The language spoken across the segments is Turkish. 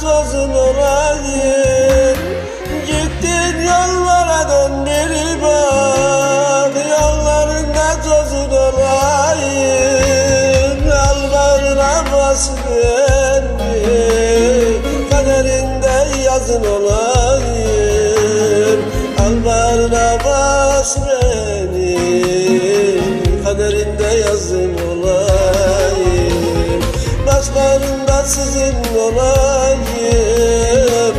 tozun olayım. Gittin yollara dön bir bak, yollarında tozun olayım. Al bağrına bas beni, kaderinde yazın olayım. Al bağrına bas beni, kaderinde yazın olayım. Başlarında sizin olayım,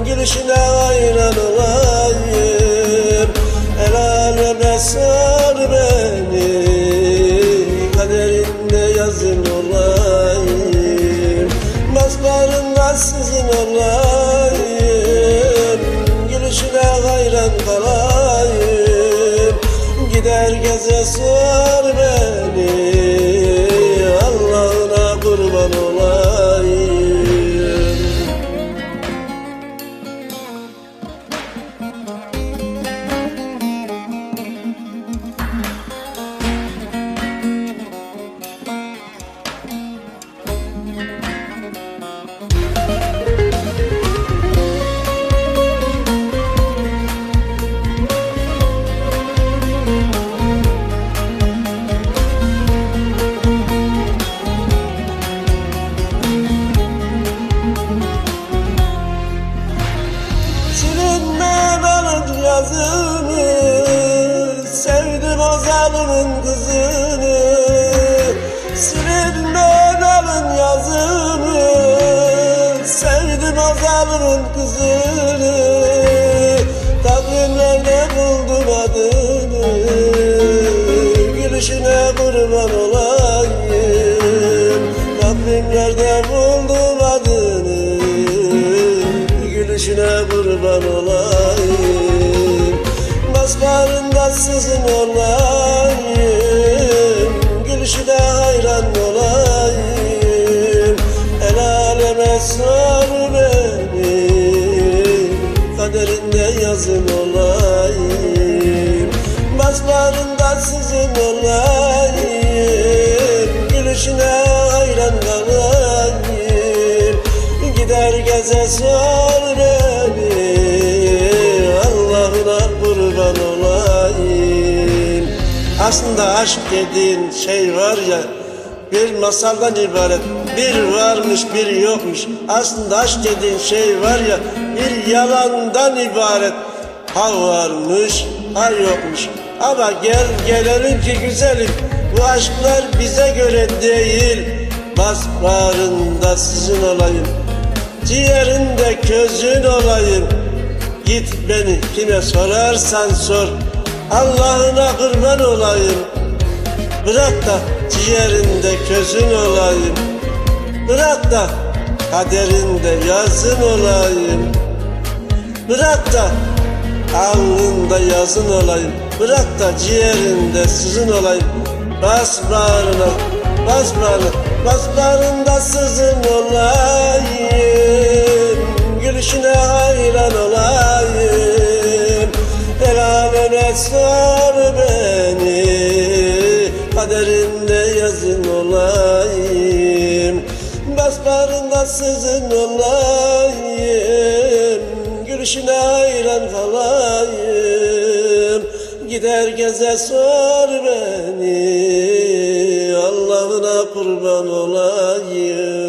gülüşüne hayran olayım. El aleme sor beni, kaderinde yazın olayım. Başlarında sizin olayım, gülüşüne hayran kalayım. Gider geze sor beni, Allah'ına kurban olayım. Yazını sevdim o zalimin kızını, silinmez alın yazını, sevdim o zalimin kızını. Takvimlerde buldum adını, gülüşüne kurban olayım. Takvimlerde buldum adını, gülüşüne kurban olayım. Başlarında sizin olayım, gülüşüne hayran olayım. El aleme sor beni, kaderinde yazın olayım. Başlarında sizin olayım, gülüşüne hayran kalayım. Gider geze sor beni, Allah'ına kurban olayım. Aslında aşk dediğin şey var ya, bir masaldan ibaret. Bir varmış bir yokmuş. Aslında aşk dediğin şey var ya, bir yalandan ibaret. Ha varmış ha yokmuş. Ama gel gelelim ki güzelim, bu aşklar bize göre değil. Bas bağrında sizin olayım, ciğerinde közün olayım. Git beni kime sorarsan sor, Allah'ına kurban olayım. Bırak da ciğerinde közün olayım, bırak da kaderinde yazın olayım. Bırak da alnında yazın olayım, bırak da ciğerinde sizin olayım. Bas bağrına, bas bağrına, bas bağrında sizin olayım. Gülüşüne hayran olayım. El aleme sor beni, kaderinde yazın olayım. Başlarında sizin olayım, gülüşüne hayran kalayım. Gider geze sor beni, Allah'ına kurban olayım.